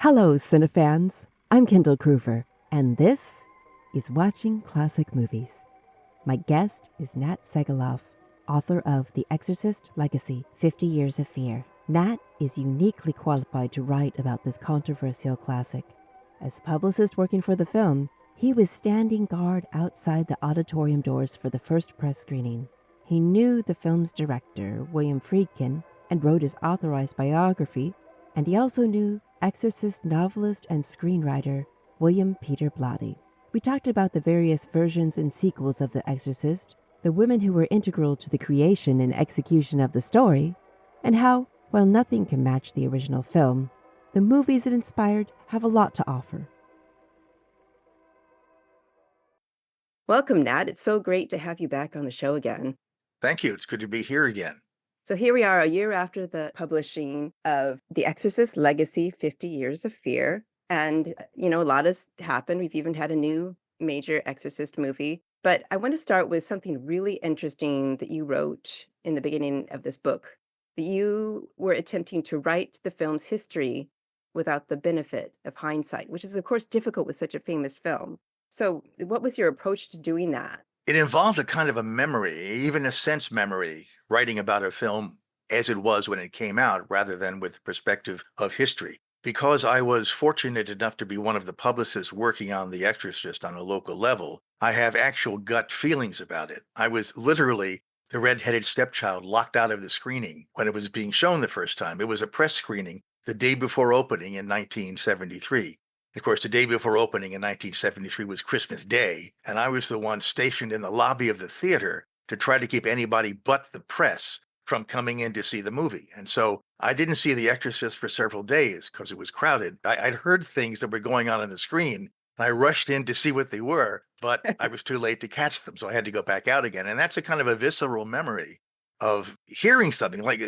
Hello, cinefans. I'm Kendall Kruver, and this is Watching Classic Movies. My guest is Nat Segaloff, author of The Exorcist Legacy, 50 Years of Fear. Nat is uniquely qualified to write about this controversial classic. As a publicist working for the film, he was standing guard outside the auditorium doors for the first press screening. He knew the film's director, William Friedkin, and wrote his authorized biography, and he also knew Exorcist novelist and screenwriter William Peter Blatty. We talked about the various versions and sequels of The Exorcist, the women who were integral to the creation and execution of the story, and how, while nothing can match the original film, the movies it inspired have a lot to offer. Welcome, Nat. It's so great to have you back on the show again. Thank you. It's good to be here again. So here we are a year after the publishing of The Exorcist Legacy, 50 Years of Fear. And, a lot has happened. We've even had a new major Exorcist movie. But I want to start with something really interesting that you wrote in the beginning of this book, that you were attempting to write the film's history without the benefit of hindsight, which is, of course, difficult with such a famous film. So what was your approach to doing that? It involved a kind of a memory, even a sense memory, writing about a film as it was when it came out, rather than with the perspective of history. Because I was fortunate enough to be one of the publicists working on The Exorcist on a local level, I have actual gut feelings about it. I was literally the red-headed stepchild locked out of the screening when it was being shown the first time. It was a press screening the day before opening in 1973. Of course, the day before opening in 1973 was Christmas Day, and I was the one stationed in the lobby of the theater to try to keep anybody but the press from coming in to see the movie. And so I didn't see The Exorcist for several days because it was crowded. I'd heard things that were going on the screen, and I rushed in to see what they were, but I was too late to catch them, so I had to go back out again. And that's a kind of a visceral memory of hearing something like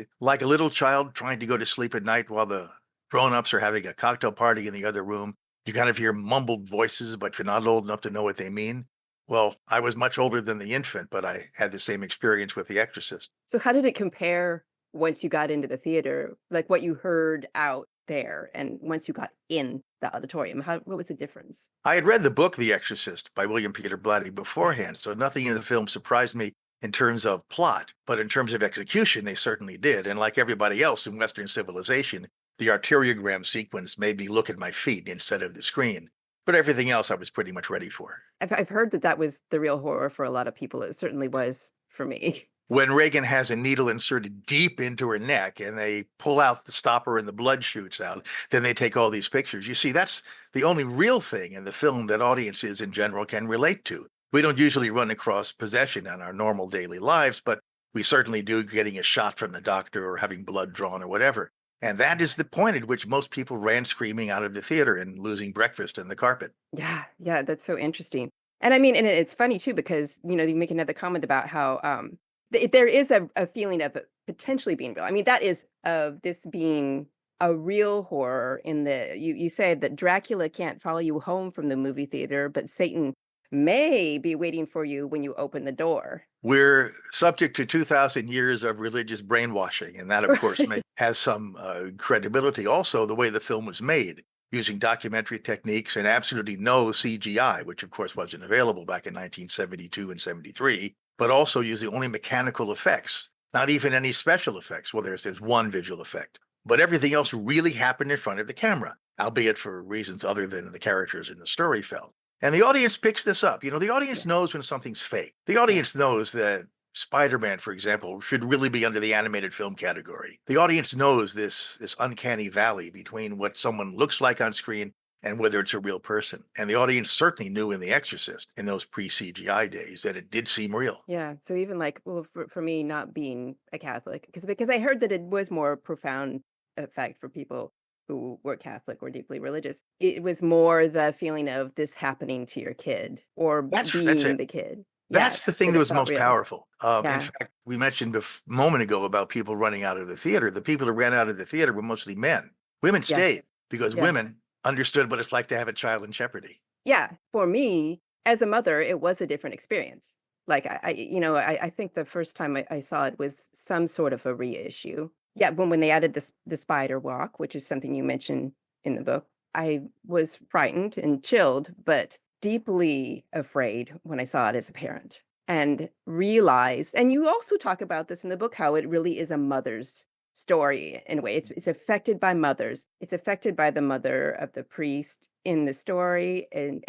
a little child trying to go to sleep at night while the grown-ups are having a cocktail party in the other room. You kind of hear mumbled voices, but you're not old enough to know what they mean. Well, I was much older than the infant, but I had the same experience with The Exorcist. So how did it compare once you got into the theater, like what you heard out there, and once you got in the auditorium? What was the difference? I had read the book The Exorcist by William Peter Blatty beforehand, so nothing in the film surprised me in terms of plot, but in terms of execution, they certainly did. And like everybody else in Western civilization, the arteriogram sequence made me look at my feet instead of the screen. But everything else I was pretty much ready for. I've heard that was the real horror for a lot of people. It certainly was for me. When Reagan has a needle inserted deep into her neck and they pull out the stopper and the blood shoots out, then they take all these pictures. You see, that's the only real thing in the film that audiences in general can relate to. We don't usually run across possession in our normal daily lives, but we certainly do getting a shot from the doctor or having blood drawn or whatever. And that is the point at which most people ran screaming out of the theater and losing breakfast in the carpet. Yeah, that's so interesting. And I mean, and it's funny too, because, you make another comment about how there is a feeling of it potentially being real. I mean, that is of this being a real horror in you said that Dracula can't follow you home from the movie theater, but Satan may be waiting for you when you open the door. We're subject to 2,000 years of religious brainwashing, and that, of course, has some credibility. Also, the way the film was made, using documentary techniques and absolutely no CGI, which, of course, wasn't available back in 1972 and 73, but also using only mechanical effects, not even any special effects. Well, there's one visual effect, but everything else really happened in front of the camera, albeit for reasons other than the characters in the story felt. And the audience picks this up. The audience knows when something's fake. The audience knows that Spider-Man, for example, should really be under the animated film category. The audience knows this uncanny valley between what someone looks like on screen and whether it's a real person. And the audience certainly knew in The Exorcist, in those pre-CGI days, that it did seem real. Yeah. So even for me, not being a Catholic, because I heard that it was more profound effect for people who were Catholic or deeply religious. It was more the feeling of this happening to your kid or being the kid. That's the thing that was most powerful. Yeah. In fact, we mentioned a moment ago about people running out of the theater. The people who ran out of the theater were mostly men. Women stayed because women understood what it's like to have a child in jeopardy. Yeah. For me, as a mother, it was a different experience. Like, I think the first time I saw it was some sort of a reissue. Yeah, when they added the spider walk, which is something you mentioned in the book, I was frightened and chilled, but deeply afraid when I saw it as a parent and realized, and you also talk about this in the book, how it really is a mother's story in a way. It's affected by mothers. It's affected by the mother of the priest in the story, and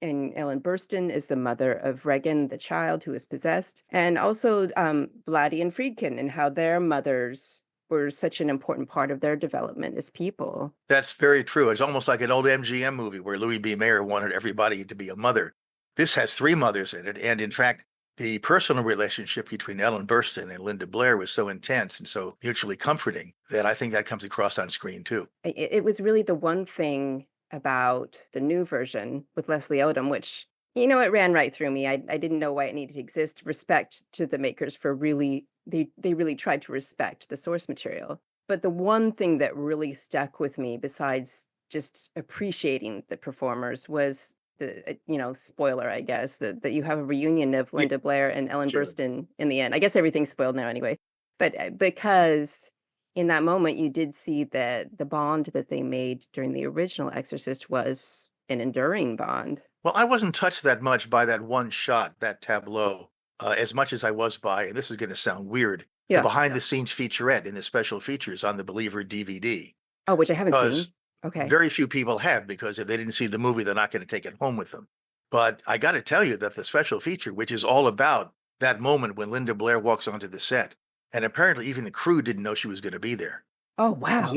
Ellen Burstyn is the mother of Regan, the child who is possessed, and also Blatty and Friedkin, and how their mothers were such an important part of their development as people. That's very true. It's almost like an old MGM movie where Louis B. Mayer wanted everybody to be a mother. This has three mothers in it. And in fact, the personal relationship between Ellen Burstyn and Linda Blair was so intense and so mutually comforting that I think that comes across on screen too. It was really the one thing about the new version with Leslie Odom, which, it ran right through me. I didn't know why it needed to exist. Respect to the makers for really, they really tried to respect the source material. But the one thing that really stuck with me, besides just appreciating the performers, was the, spoiler, I guess, that you have a reunion of Linda Blair and Ellen Burstyn in the end. I guess everything's spoiled now anyway. But because in that moment, you did see that the bond that they made during the original Exorcist was an enduring bond. Well, I wasn't touched that much by that one shot, that tableau, as much as I was by, and this is going to sound weird, the behind-the-scenes featurette in the special features on the Believer DVD. Oh, which I haven't seen. Okay. Very few people have, because if they didn't see the movie, they're not going to take it home with them. But I got to tell you that the special feature, which is all about that moment when Linda Blair walks onto the set, and apparently even the crew didn't know she was going to be there. Oh, wow.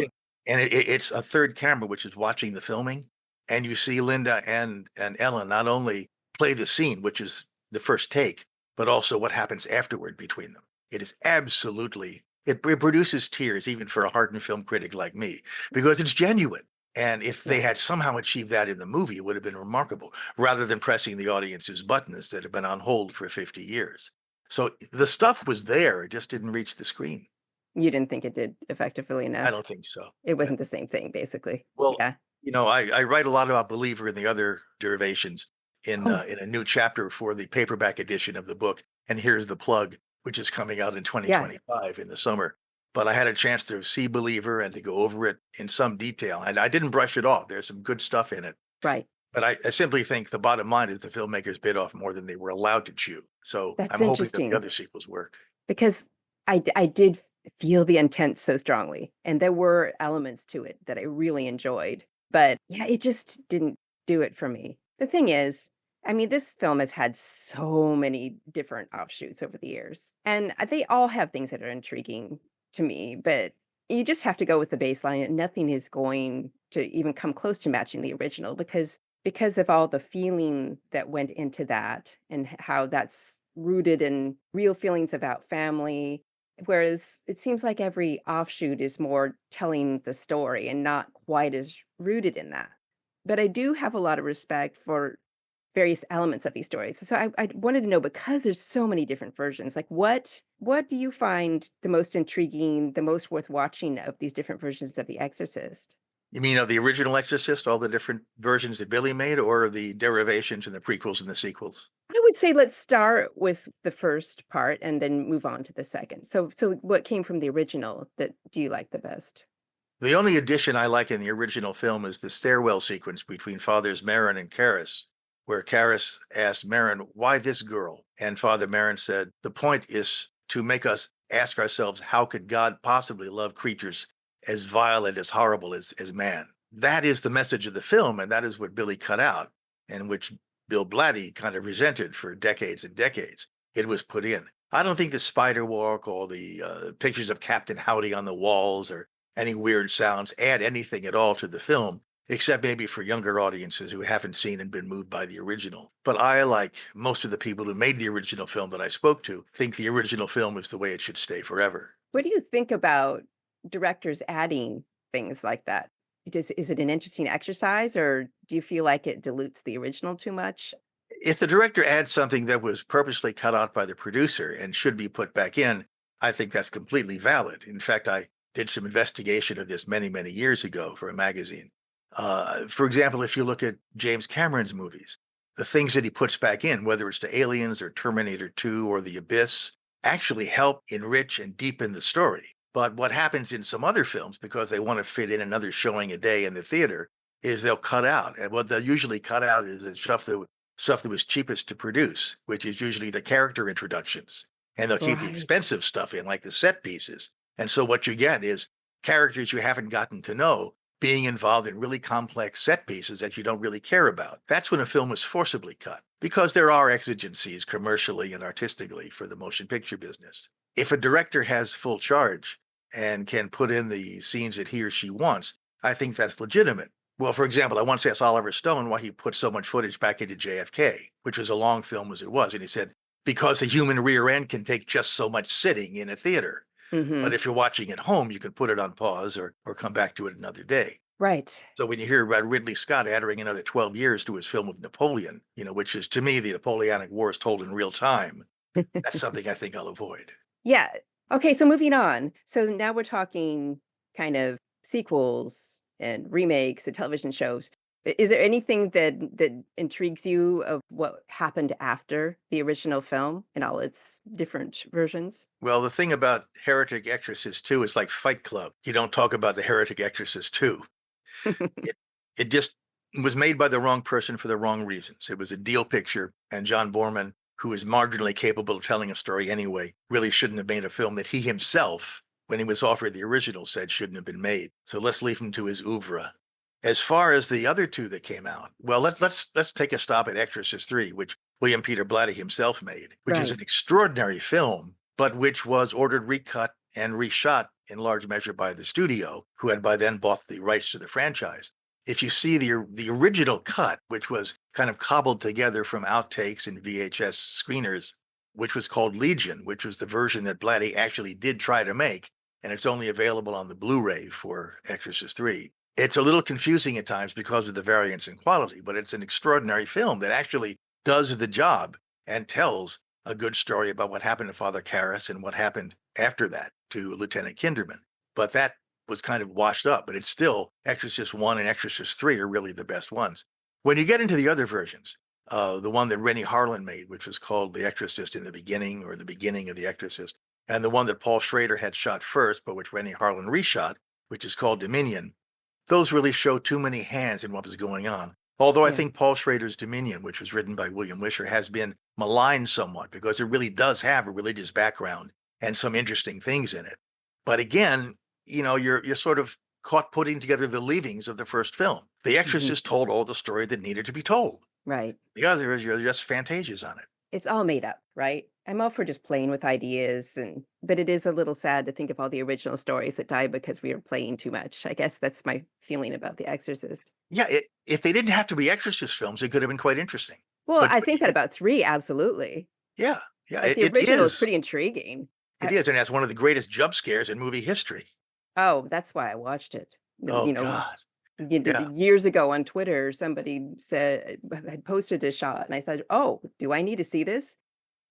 And it's a third camera, which is watching the filming. And you see Linda and Ellen not only play the scene, which is the first take, but also what happens afterward between them. It is absolutely, it produces tears even for a hardened film critic like me, because it's genuine. And if they had somehow achieved that in the movie, it would have been remarkable, rather than pressing the audience's buttons that have been on hold for 50 years. So the stuff was there, it just didn't reach the screen. You didn't think it did effectively enough? I don't think so. It wasn't the same thing, basically. Well, I write a lot about Believer and the other derivations in a new chapter for the paperback edition of the book. And here's the plug, which is coming out in 2025 in the summer. But I had a chance to see Believer and to go over it in some detail. And I didn't brush it off. There's some good stuff in it. Right. But I simply think the bottom line is the filmmakers bit off more than they were allowed to chew. So That's I'm hoping that the other sequels work. Because I did feel the intent so strongly. And there were elements to it that I really enjoyed. But yeah, it just didn't do it for me. The thing is, I mean, this film has had so many different offshoots over the years. And they all have things that are intriguing to me. But you just have to go with the baseline. And nothing is going to even come close to matching the original because of all the feeling that went into that and how that's rooted in real feelings about family. Whereas it seems like every offshoot is more telling the story and not quite as rooted in that. But I do have a lot of respect for various elements of these stories. So I wanted to know, because there's so many different versions, like what do you find the most intriguing, the most worth watching of these different versions of The Exorcist? You mean of the original Exorcist, all the different versions that Billy made, or the derivations and the prequels and the sequels? I would say let's start with the first part and then move on to the second. So what came from the original that do you like the best? The only addition I like in the original film is the stairwell sequence between Fathers Marin and Karras, where Karras asked Marin, "Why this girl?" And Father Marin said, "The point is to make us ask ourselves, how could God possibly love creatures as vile and as horrible as man?" That is the message of the film, and that is what Billy cut out, and which Bill Blatty kind of resented for decades and decades. It was put in. I don't think the spider walk or the pictures of Captain Howdy on the walls or any weird sounds add anything at all to the film, except maybe for younger audiences who haven't seen and been moved by the original. But I, like most of the people who made the original film that I spoke to, think the original film is the way it should stay forever. What do you think about directors adding things like that? Is it an interesting exercise, or do you feel like it dilutes the original too much? If the director adds something that was purposely cut out by the producer and should be put back in, I think that's completely valid. In fact, I did some investigation of this many, many years ago for a magazine. For example, if you look at James Cameron's movies, the things that he puts back in, whether it's to Aliens or Terminator 2 or The Abyss, actually help enrich and deepen the story. But what happens in some other films, because they want to fit in another showing a day in the theater, is they'll cut out. And what they'll usually cut out is the stuff that was cheapest to produce, which is usually the character introductions. And they'll keep the Right. expensive stuff in, like the set pieces. And so what you get is characters you haven't gotten to know being involved in really complex set pieces that you don't really care about. That's when a film is forcibly cut, because there are exigencies commercially and artistically for the motion picture business. If a director has full charge and can put in the scenes that he or she wants, I think that's legitimate. Well, for example, I once asked Oliver Stone why he put so much footage back into JFK, which was a long film as it was. And he said, because the human rear end can take just so much sitting in a theater. But if you're watching at home, you can put it on pause or come back to it another day. Right. So when you hear about Ridley Scott adding another 12 years to his film of Napoleon, which is to me the Napoleonic Wars told in real time, that's something I think I'll avoid. Yeah. Okay, so moving on. So now we're talking kind of sequels and remakes and television shows. Is there anything that intrigues you of what happened after the original film in all its different versions? Well, the thing about Heretic Exorcist 2 is like Fight Club. You don't talk about the Heretic Exorcist 2. It just was made by the wrong person for the wrong reasons. It was a deal picture, and John Borman, who is marginally capable of telling a story anyway, really shouldn't have made a film that he himself, when he was offered the original, said shouldn't have been made. So let's leave him to his oeuvre. As far as the other two that came out, well, let's take a stop at Exorcist 3, which William Peter Blatty himself made, which is an extraordinary film, but which was ordered recut and reshot in large measure by the studio, who had by then bought the rights to the franchise. If you see the original cut, which was kind of cobbled together from outtakes and VHS screeners, which was called Legion, which was the version that Blatty actually did try to make, and it's only available on the Blu-ray for Exorcist 3. It's a little confusing at times because of the variance in quality, but it's an extraordinary film that actually does the job and tells a good story about what happened to Father Karras and what happened after that to Lieutenant Kinderman. But that was kind of washed up, but it's still Exorcist 1 and Exorcist 3 are really the best ones. When you get into the other versions, the one that Rennie Harlin made, which was called The Exorcist in the Beginning, or The Beginning of the Exorcist, and the one that Paul Schrader had shot first, but which Rennie Harlin reshot, which is called Dominion, those really show too many hands in what was going on. Although I think Paul Schrader's Dominion, which was written by William Wisher, has been maligned somewhat because it really does have a religious background and some interesting things in it. But again, you're sort of caught putting together the leavings of the first film. The Exorcist told all the story that needed to be told. Right. The other is you're just fantasias on it. It's all made up, right? I'm all for just playing with ideas, but it is a little sad to think of all the original stories that died because we were playing too much. I guess that's my feeling about The Exorcist. Yeah, if they didn't have to be Exorcist films, it could have been quite interesting. Well, I think that about 3, absolutely. Yeah. Like the original is pretty intriguing. It is, and that's one of the greatest jump scares in movie history. Oh, that's why I watched it. God. Years ago on Twitter, somebody had posted a shot, and I said, "Oh, do I need to see this?"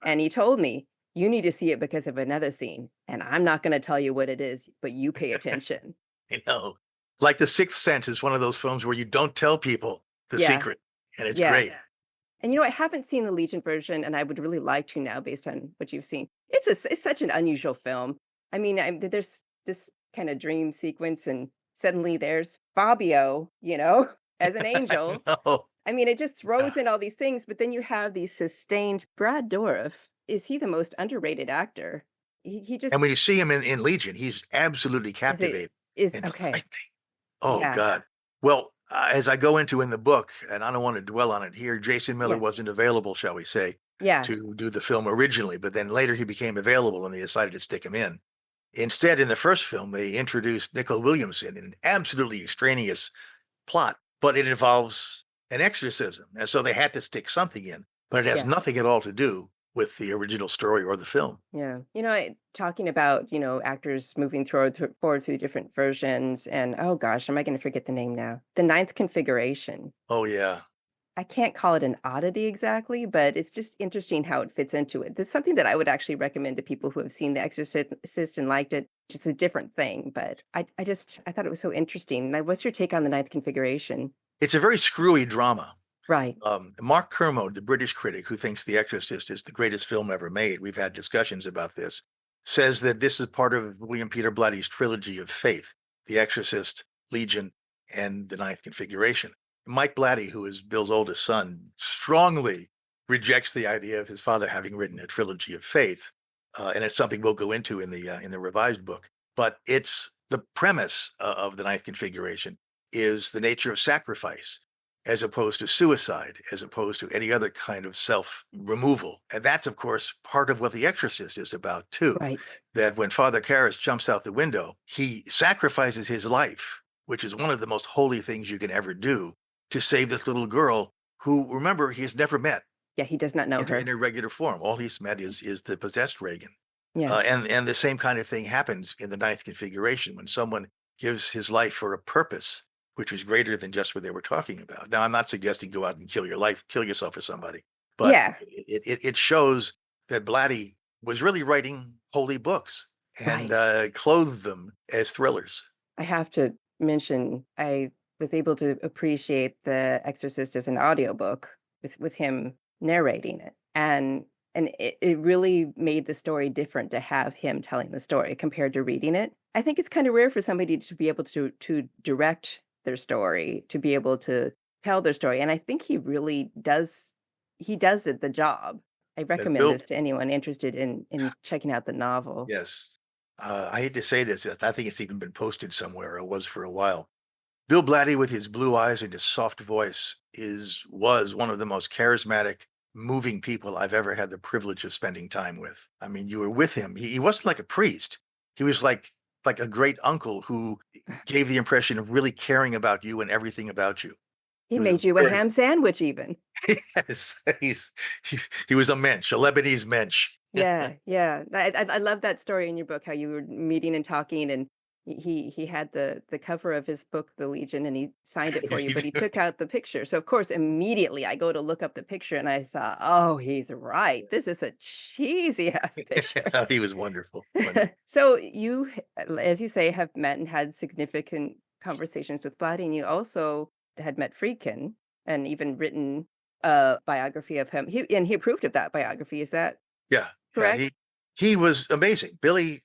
And he told me, "You need to see it because of another scene, and I'm not going to tell you what it is, but you pay attention." I know. Like The Sixth Sense is one of those films where you don't tell people the secret, and it's great. And I haven't seen the Legion version, and I would really like to now, based on what you've seen. It's such an unusual film. I mean, there's this kind of dream sequence, and suddenly there's Fabio, as an angel. I mean, it just throws in all these things, but then you have these sustained. Brad Dourif, is he the most underrated actor? He just. And when you see him in Legion, he's absolutely captivating. Okay. Oh, yeah. God. Well, as I go into in the book, and I don't want to dwell on it here, Jason Miller wasn't available, shall we say, to do the film originally, but then later he became available and they decided to stick him in. Instead, in the first film, they introduced Nicol Williamson in an absolutely extraneous plot, but it involves an exorcism. And so they had to stick something in, but it has nothing at all to do with the original story or the film. Yeah. Talking about, actors moving forward through different versions, and oh gosh, am I going to forget the name now? The Ninth Configuration. Oh, yeah. I can't call it an oddity exactly, but it's just interesting how it fits into it. It's something that I would actually recommend to people who have seen The Exorcist and liked it. Just a different thing, but I thought it was so interesting. What's your take on The Ninth Configuration? It's a very screwy drama. Right. Mark Kermode, the British critic who thinks The Exorcist is the greatest film ever made, we've had discussions about this, says that this is part of William Peter Blatty's trilogy of faith, The Exorcist, Legion, and the Ninth Configuration. Mike Blatty, who is Bill's oldest son, strongly rejects the idea of his father having written a trilogy of faith, and it's something we'll go into in the revised book. But it's the premise of the Ninth Configuration is the nature of sacrifice, as opposed to suicide, as opposed to any other kind of self-removal. And that's, of course, part of what The Exorcist is about, too. Right. That when Father Karras jumps out the window, he sacrifices his life, which is one of the most holy things you can ever do, to save this little girl who, remember, he has never met. Yeah, he does not know her. In a regular form. All he's met is the possessed Reagan. Yeah. And the same kind of thing happens in the Ninth Configuration when someone gives his life for a purpose, which was greater than just what they were talking about. Now, I'm not suggesting go out and kill yourself for somebody, but yeah, it shows that Blatty was really writing holy books and right. clothed them as thrillers. I have to mention, I was able to appreciate The Exorcist as an audiobook with him narrating it. And it really made the story different to have him telling the story compared to reading it. I think it's kind of rare for somebody to be able to direct their story, to be able to tell their story. And I think he really does, it the job. I recommend this to anyone interested in checking out the novel. Yes. I hate to say this, I think it's even been posted somewhere, or was for a while. Bill Blatty, with his blue eyes and his soft voice, was one of the most charismatic, moving people I've ever had the privilege of spending time with. I mean, you were with him. He wasn't like a priest. He was like a great uncle who gave the impression of really caring about you and everything about you. He made you a ham sandwich even. Yes, he was a mensch, a Lebanese mensch. Yeah. I love that story in your book, how you were meeting and talking, and he had the cover of his book, The Legion, and he signed it for you, but he took out the picture. So of course, immediately I go to look up the picture and I saw, oh, he's right. This is a cheesy ass picture. He was wonderful. So you, as you say, have met and had significant conversations with Blatty, and you also had met Friedkin and even written a biography of him. He approved of that biography. Is that correct? Yeah, he was amazing. Billy,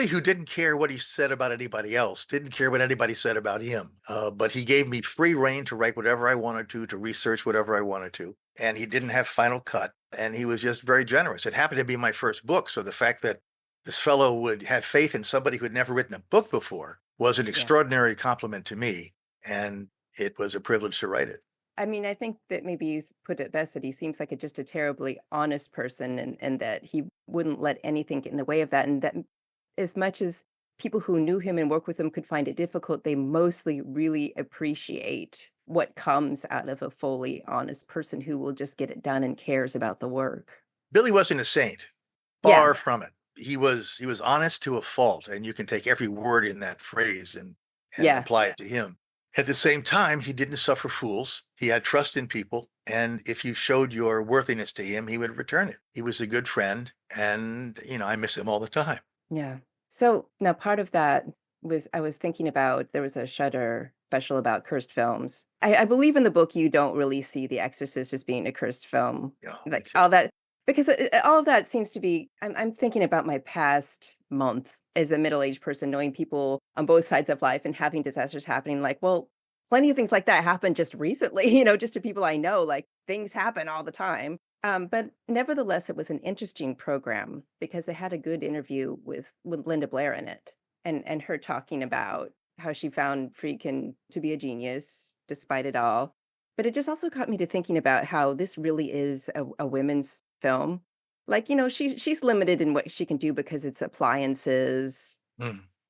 who didn't care what he said about anybody else, didn't care what anybody said about him. But he gave me free rein to write whatever I wanted to research whatever I wanted to. And he didn't have final cut. And he was just very generous. It happened to be my first book. So the fact that this fellow would have faith in somebody who had never written a book before was an extraordinary compliment to me. And it was a privilege to write it. I mean, I think that maybe he's put it best that he seems like just a terribly honest person, and that he wouldn't let anything get in the way of that. And that as much as people who knew him and worked with him could find it difficult, they mostly really appreciate what comes out of a fully honest person who will just get it done and cares about the work. Billy wasn't a saint. Far from it. He was honest to a fault, and you can take every word in that phrase and apply it to him. At the same time, he didn't suffer fools. He had trust in people. And if you showed your worthiness to him, he would return it. He was a good friend. And, I miss him all the time. Yeah. So now part of that was, I was thinking about, there was a Shudder special about cursed films. I believe in the book, you don't really see The Exorcist as being a cursed film. Like all that, because all of that seems to be, I'm thinking about my past month as a middle-aged person, knowing people on both sides of life and having disasters happening. Like, well, plenty of things like that happened just recently, just to people I know, like things happen all the time. But nevertheless, it was an interesting program because it had a good interview with Linda Blair in it, and her talking about how she found Friedkin to be a genius despite it all. But it just also got me to thinking about how this really is a women's film. Like, she's limited in what she can do because it's appliances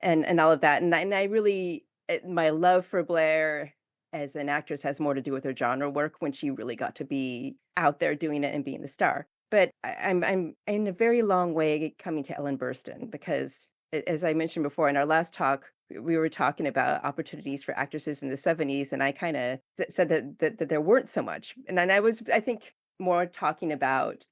and all of that. And I really, my love for Blair as an actress has more to do with her genre work when she really got to be out there doing it and being the star. But I'm in a very long way coming to Ellen Burstyn because, as I mentioned before in our last talk, we were talking about opportunities for actresses in the 70s, and I kind of said that there weren't so much. And then I think, more talking about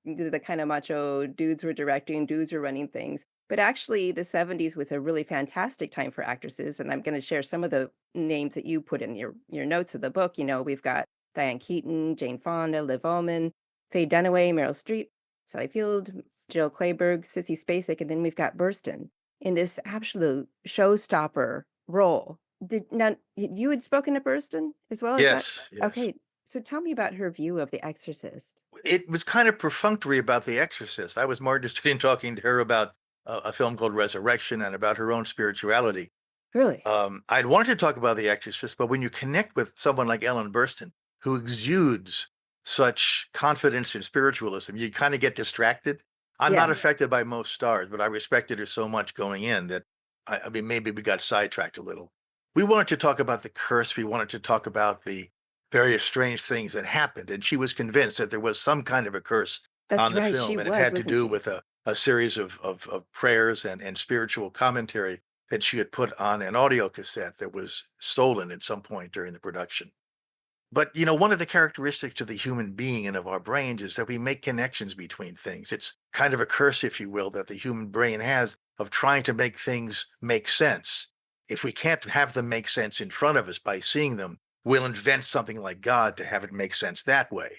the kind of macho dudes were directing, dudes were running things. But actually, the 70s was a really fantastic time for actresses. And I'm going to share some of the names that you put in your notes of the book. We've got Diane Keaton, Jane Fonda, Liv Ullmann, Faye Dunaway, Meryl Streep, Sally Field, Jill Clayburgh, Sissy Spacek, and then we've got Burstyn in this absolute showstopper role. Now you had spoken to Burstyn as well? Is that Yes, yes. okay? So tell me about her view of The Exorcist. It was kind of perfunctory about The Exorcist. I was more interested in talking to her about a film called Resurrection and about her own spirituality. Really? I'd wanted to talk about The Exorcist, but when you connect with someone like Ellen Burstyn, who exudes such confidence in spiritualism, you kind of get distracted. I'm not Yeah. affected by most stars, but I respected her so much going in that I mean, maybe we got sidetracked a little. We wanted to talk about the curse. We wanted to talk about the various strange things that happened. And she was convinced that there was some kind of a curse That's on the right. She film, and it was, had to wasn't do she? with a series of prayers and spiritual commentary that she had put on an audio cassette that was stolen at some point during the production. But, one of the characteristics of the human being and of our brains is that we make connections between things. It's kind of a curse, if you will, that the human brain has of trying to make things make sense. If we can't have them make sense in front of us by seeing them, we'll invent something like God to have it make sense that way.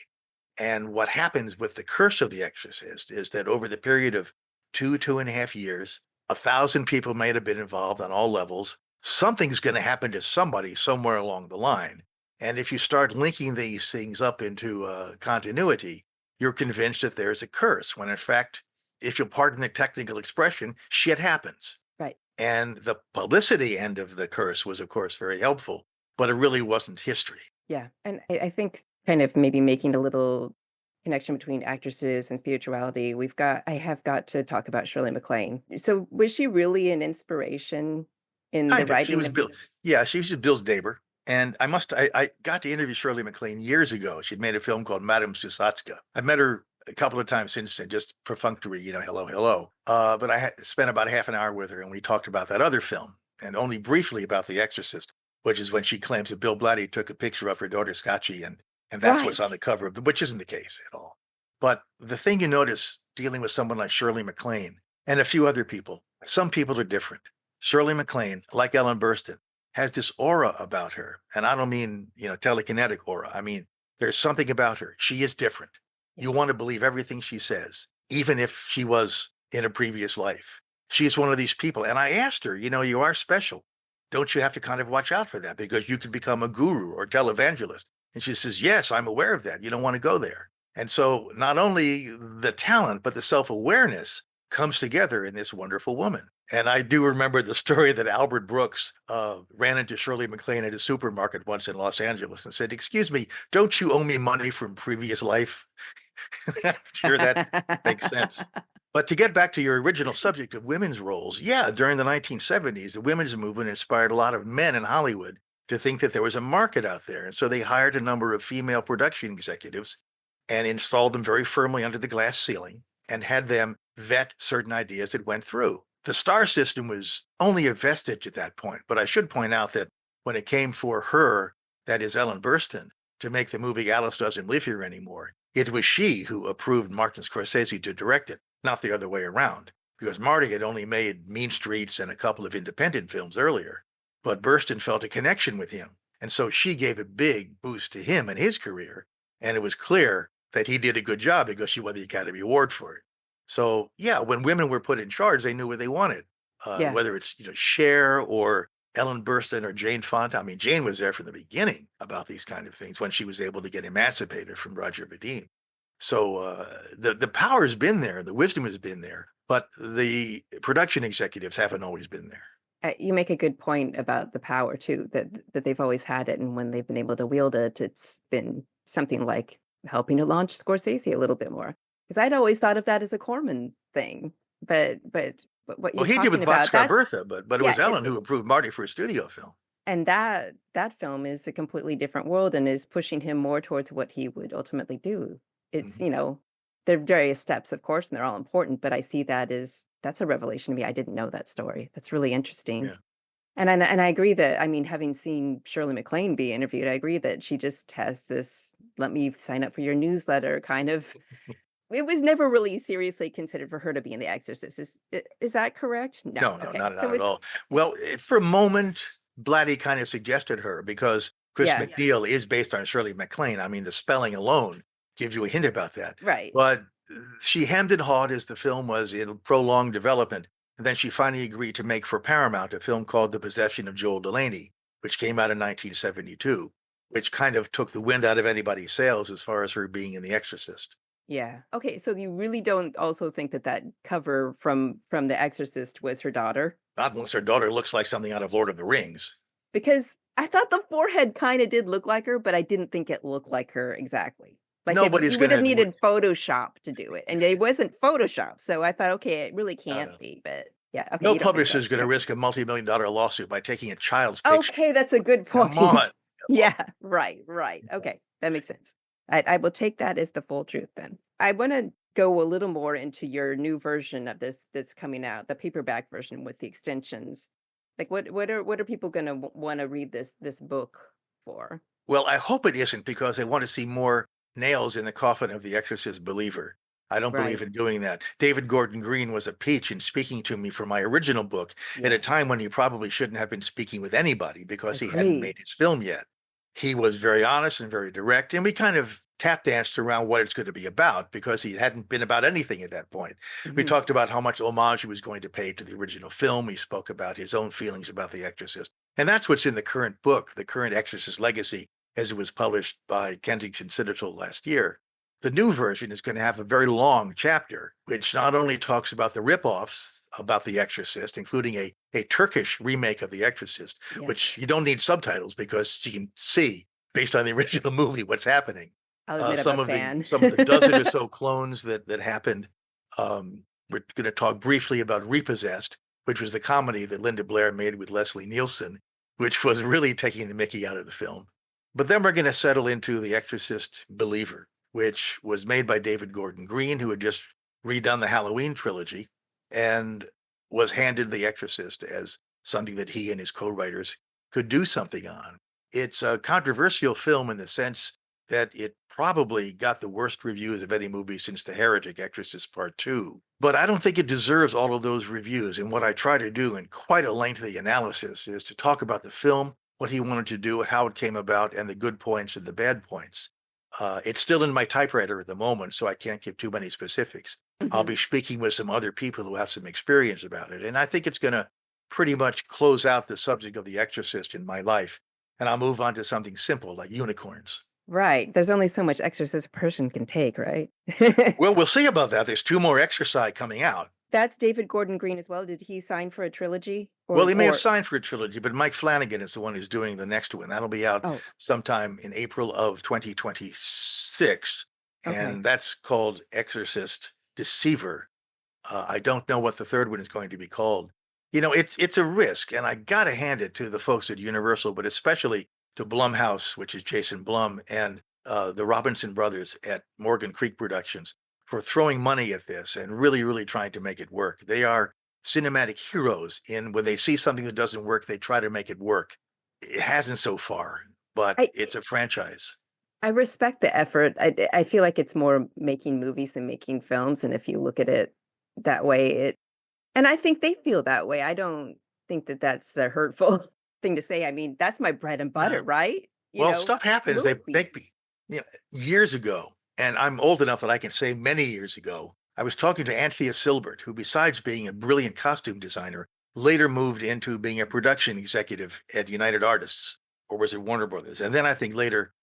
And what happens with the curse of The Exorcist is that over the period of 2.5 years, 1,000 people may have been involved on all levels. Something's going to happen to somebody somewhere along the line. And if you start linking these things up into continuity, you're convinced that there's a curse, when in fact, if you'll pardon the technical expression, shit happens. Right. And the publicity end of the curse was, of course, very helpful, but it really wasn't history. Yeah. And I think kind of maybe making a little connection between actresses and spirituality, I have got to talk about Shirley MacLaine. So was she really an inspiration in the Kind of. She writing was of Bill. Yeah, she was Bill's neighbor. And I got to interview Shirley MacLaine years ago. She'd made a film called Madame Susatska. I've met her a couple of times since then, just perfunctory, hello, hello. But I had spent about half an hour with her, and we talked about that other film, and only briefly about The Exorcist, which is when she claims that Bill Blatty took a picture of her daughter Scotchy, and that's what's on Right. the cover of which isn't the case at all. But the thing you notice dealing with someone like Shirley MacLaine and a few other people, some people are different. Shirley MacLaine, like Ellen Burstyn, has this aura about her. And I don't mean, telekinetic aura. I mean, there's something about her. She is different. You want to believe everything she says, even if she was in a previous life. She's one of these people. And I asked her, you are special. Don't you have to kind of watch out for that, because you could become a guru or televangelist? And she says, yes, I'm aware of that. You don't want to go there. And so not only the talent, but the self-awareness comes together in this wonderful woman. And I do remember the story that Albert Brooks ran into Shirley MacLaine at a supermarket once in Los Angeles and said, excuse me, don't you owe me money from previous life? I'm sure that makes sense. But to get back to your original subject of women's roles, yeah, during the 1970s, the women's movement inspired a lot of men in Hollywood to think that there was a market out there. And so they hired a number of female production executives and installed them very firmly under the glass ceiling and had them vet certain ideas that went through. The star system was only a vestige at that point, but I should point out that when it came for her, that is Ellen Burstyn, to make the movie Alice Doesn't Live Here Anymore, it was she who approved Martin Scorsese to direct it, not the other way around, because Marty had only made Mean Streets and a couple of independent films earlier, but Burstyn felt a connection with him, and so she gave a big boost to him and his career, and it was clear that he did a good job because she won the Academy Award for it. So yeah, when women were put in charge, they knew what they wanted. Yeah. Whether it's Cher or Ellen Burstyn or Jane Fonda. I mean, Jane was there from the beginning about these kind of things when she was able to get emancipated from Roger Vadim. So the power's been there, the wisdom has been there, but the production executives haven't always been there. You make a good point about the power too, that they've always had it, and when they've been able to wield it, it's been something like helping to launch Scorsese a little bit more. Because I'd always thought of that as a Corman thing, but what you're Well, he did talking with about, Boxcar Bertha, but it was Ellen who approved Marty for a studio film. And that film is a completely different world and is pushing him more towards what he would ultimately do. It's, there are various steps, of course, and they're all important, but I see that's a revelation to me. I didn't know that story. That's really interesting. Yeah. And I agree that, I mean, having seen Shirley MacLaine be interviewed, I agree that she just has this, let me sign up for your newsletter kind of. It was never really seriously considered for her to be in The Exorcist. Is that correct? No, Okay. not at all. Well, for a moment, Blatty kind of suggested her because Chris McNeil is based on Shirley MacLaine. I mean, the spelling alone gives you a hint about that. Right. But she hemmed and hawed as the film was in prolonged development. And then she finally agreed to make for Paramount a film called The Possession of Joel Delaney, which came out in 1972, which kind of took the wind out of anybody's sails as far as her being in The Exorcist. Yeah. Okay. So you really don't also think that that cover from The Exorcist was her daughter? Not unless her daughter looks like something out of Lord of the Rings. Because I thought the forehead kind of did look like her, but I didn't think it looked like her exactly. Like Nobody's you would have gonna needed Photoshop to do it, and it wasn't Photoshop. So I thought, okay, it really can't be. But yeah, okay. No You don't think publisher so. is going to risk a multi-million-dollar lawsuit by taking a child's picture. Okay, that's a good point. Come on. Yeah, right. Okay, that makes sense. I will take that as the full truth then. I want to go a little more into your new version of this that's coming out, the paperback version with the extensions. Like what are people going to want to read this book for? Well, I hope it isn't because they want to see more nails in the coffin of the Exorcist believer. I don't believe in doing that. David Gordon Green was a peach in speaking to me for my original book at a time when he probably shouldn't have been speaking with anybody because he hadn't made his film yet. He was very honest and very direct, and we kind of tap danced around what it's going to be about because he hadn't been about anything at that point. We talked about how much homage he was going to pay to the original film. He spoke about his own feelings about The Exorcist. And that's what's in the current book, The Current Exorcist Legacy, as it was published by Kensington Citadel last year. The new version is going to have a very long chapter, which not only talks about the ripoffs about The Exorcist, including a Turkish remake of The Exorcist, which you don't need subtitles because you can see, based on the original movie, what's happening. Some of the dozen or so clones that happened. We're going to talk briefly about Repossessed, which was the comedy that Linda Blair made with Leslie Nielsen, which was really taking the mickey out of the film. But then we're going to settle into The Exorcist Believer, which was made by David Gordon Green, who had just redone the Halloween trilogy and was handed The Exorcist as something that he and his co-writers could do something on. It's a controversial film in the sense that it probably got the worst reviews of any movie since The Heretic, Exorcist Part 2. But I don't think it deserves all of those reviews. And what I try to do in quite a lengthy analysis is to talk about the film, what he wanted to do, how it came about, and the good points and the bad points. It's still in my typewriter at the moment, so I can't give too many specifics. I'll be speaking with some other people who have some experience about it. And I think it's going to pretty much close out the subject of The Exorcist in my life. And I'll move on to something simple like unicorns. Right. There's only so much exorcist a person can take, right? Well, we'll see about that. There's 2 more Exorcist coming out. That's David Gordon Green as well. Did he sign for a trilogy? Well, he may have signed for a trilogy, but Mike Flanagan is the one who's doing the next one. That'll be out sometime in April of 2026. And that's called Exorcist Deceiver. I don't know what the third one is going to be called. You know, it's a risk, and I got to hand it to the folks at Universal, but especially to Blumhouse, which is Jason Blum, and the Robinson brothers at Morgan Creek Productions for throwing money at this and really, really trying to make it work. They are cinematic heroes in when they see something that doesn't work, they try to make it work. It hasn't so far, but it's a franchise. I respect the effort. I feel like it's more making movies than making films. And if you look at it that way, and I think they feel that way. I don't think that that's a hurtful thing to say. I mean, that's my bread and butter, right? Stuff happens. They make me, years ago, and I'm old enough that I can say many years ago, I was talking to Anthea Silbert, who besides being a brilliant costume designer, later moved into being a production executive at United Artists, or was it Warner Brothers? And then I think later,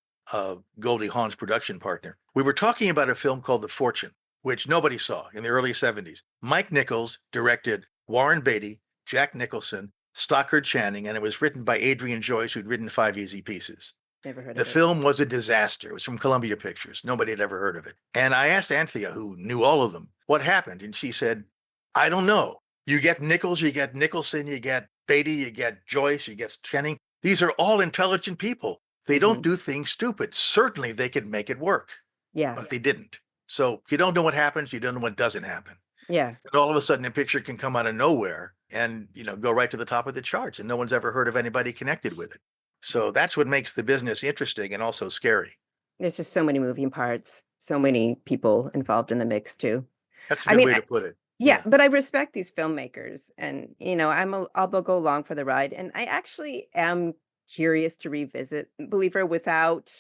Goldie Hawn's production partner. We were talking about a film called The Fortune, which nobody saw in the early 70s. Mike Nichols directed Warren Beatty, Jack Nicholson, Stockard Channing, and it was written by Adrian Joyce, who'd written 5 Easy Pieces. Never heard of it. The film was a disaster. It was from Columbia Pictures. Nobody had ever heard of it. And I asked Anthea, who knew all of them, what happened? And she said, I don't know. You get Nichols, you get Nicholson, you get Beatty, you get Joyce, you get Channing. These are all intelligent people. They don't do things stupid. Certainly they could make it work. Yeah. But they didn't. So you don't know what happens. You don't know what doesn't happen. Yeah. And all of a sudden a picture can come out of nowhere and, go right to the top of the charts, and no one's ever heard of anybody connected with it. So that's what makes the business interesting and also scary. There's just so many moving parts, so many people involved in the mix too. That's a good way to put it. Yeah, but I respect these filmmakers, and I'll go along for the ride. And I actually am curious to revisit Believer without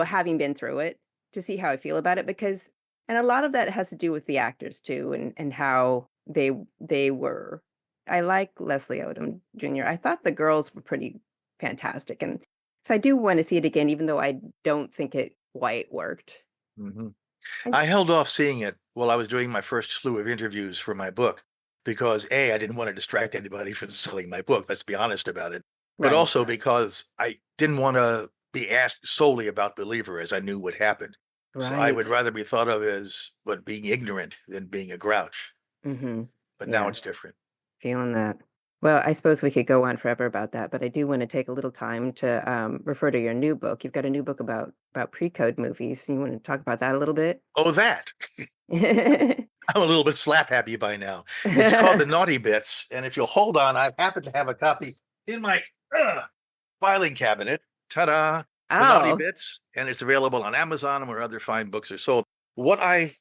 having been through it, to see how I feel about it, because a lot of that has to do with the actors too, and how they were. I like Leslie Odom Jr. I thought the girls were pretty fantastic. And so I do want to see it again, even though I don't think it quite worked. Mm-hmm. And- I held off seeing it while I was doing my first slew of interviews for my book because A, I didn't want to distract anybody from selling my book, let's be honest about it, but Right. also because I didn't want to be asked solely about Believer as I knew what happened. So I would Right. rather be thought of as being ignorant than being a grouch. Mm-hmm. But Yeah. now it's different. Feeling that. Well, I suppose we could go on forever about that, but I do want to take a little time to refer to your new book. You've got a new book about pre-code movies. You want to talk about that a little bit? Oh, that. I'm a little bit slap happy by now. It's called The Naughty Bits. And if you'll hold on, I happen to have a copy in my filing cabinet. Ta-da. The Naughty Oh, Bits. And it's available on Amazon and where other fine books are sold. What I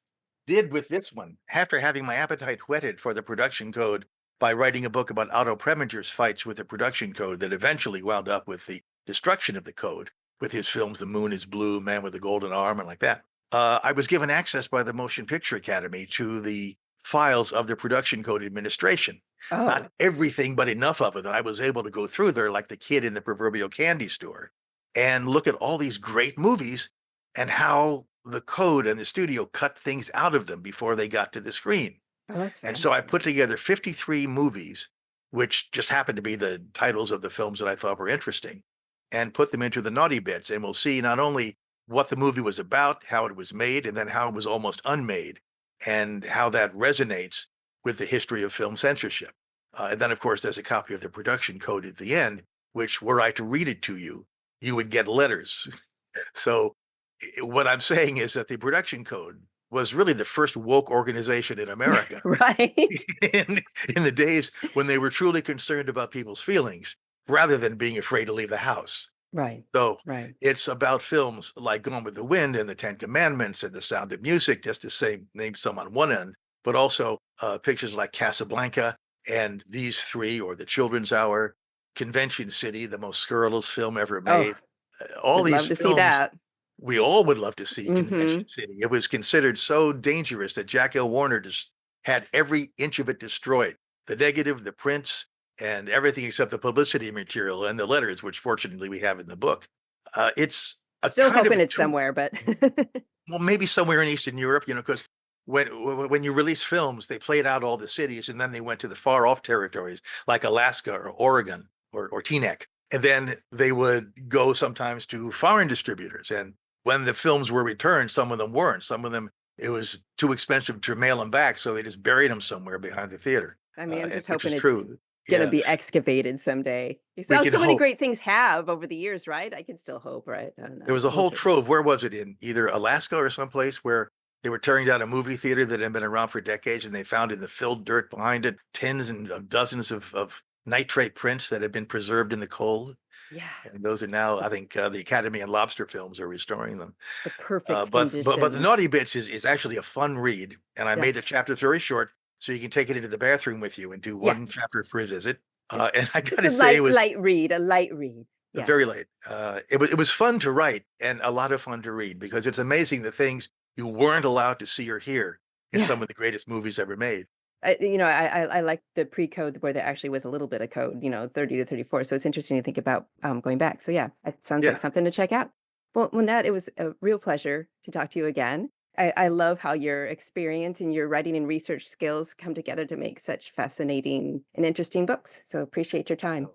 did with this one, after having my appetite whetted for the production code by writing a book about Otto Preminger's fights with the production code that eventually wound up with the destruction of the code, with his films The Moon is Blue, Man with the Golden Arm, and like that. I was given access by the Motion Picture Academy to the files of the production code administration. oh, Not everything, but enough of it that I was able to go through there like the kid in the proverbial candy store and look at all these great movies and how the code and the studio cut things out of them before they got to the screen. oh, that's And so I fascinating. put together 53 movies, which just happened to be the titles of the films that I thought were interesting, and put them into the Naughty Bits. And we'll see not only what the movie was about, how it was made, and then how it was almost unmade, and how that resonates with the history of film censorship. And then, of course, there's a copy of the production code at the end, which were I to read it to you, you would get letters. So what I'm saying is that the production code was really the first woke organization in America Right. in the days when they were truly concerned about people's feelings rather than being afraid to leave the house. Right. So Right. it's about films like Gone with the Wind and The Ten Commandments and The Sound of Music, just to say, name some on one end, but also pictures like Casablanca and These Three or The Children's Hour, Convention City, the most scurrilous film ever made. All Would these love to see films that. we all would love to see Mhm. Convention City. It was considered so dangerous that Jack L. Warner just had every inch of it destroyed. The negative, the prints, and everything except the publicity material and the letters, which fortunately we have in the book. It's a Still kind of hoping a it's somewhere, but well, maybe somewhere in Eastern Europe, because when you release films, they played out all the cities and then they went to the far off territories like Alaska or Oregon or Teaneck. And then they would go sometimes to foreign distributors. And when the films were returned, some of them weren't. Some of them, it was too expensive to mail them back. So they just buried them somewhere behind the theater. I mean, I'm just which hoping is it's true. gonna Yeah, be excavated someday. we can So many hope. great things have over the years, right? I can still hope, right? I don't know. There was a We'll whole see. trove. Where was it? In either Alaska or someplace where they were tearing down a movie theater that had been around for decades, and they found in the filled dirt behind it tens and dozens of nitrate prints that had been preserved in the cold. Yeah, And those are now, I think, the Academy and Lobster Films are restoring them. the perfect But the conditions. Naughty Bits is actually a fun read, and I Yeah. made the chapters very short, so you can take it into the bathroom with you and do Yeah. one chapter for a visit. And I It's gotta a say, it was light read, a light read. Yeah. very late. It was fun to write and a lot of fun to read because it's amazing the things you weren't allowed to see or hear in Yeah. some of the greatest movies ever made. I like the pre-code where there actually was a little bit of code, 30 to 34. So it's interesting to think about going back. So yeah, it sounds Yeah. like something to check out. Well, Nat, it was a real pleasure to talk to you again. I love how your experience and your writing and research skills come together to make such fascinating and interesting books. So appreciate your time.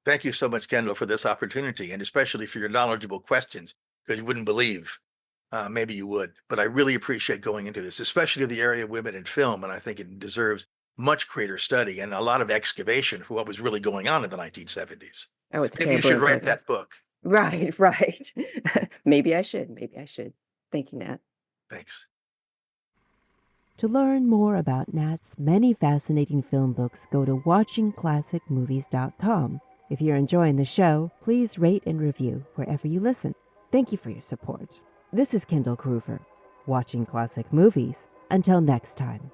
Thank you so much, Kendall, for this opportunity and especially for your knowledgeable questions because you wouldn't believe. Maybe you would, but I really appreciate going into this, especially the area of women in film. And I think it deserves much greater study and a lot of excavation for what was really going on in the 1970s. Oh, it's Maybe you terrible should and write horrible. that book. Right. Maybe I should. Thank you, Nat. Thanks. To learn more about Nat's many fascinating film books, go to watchingclassicmovies.com. If you're enjoying the show, please rate and review wherever you listen. Thank you for your support. This is Kendall Groover, watching classic movies. Until next time.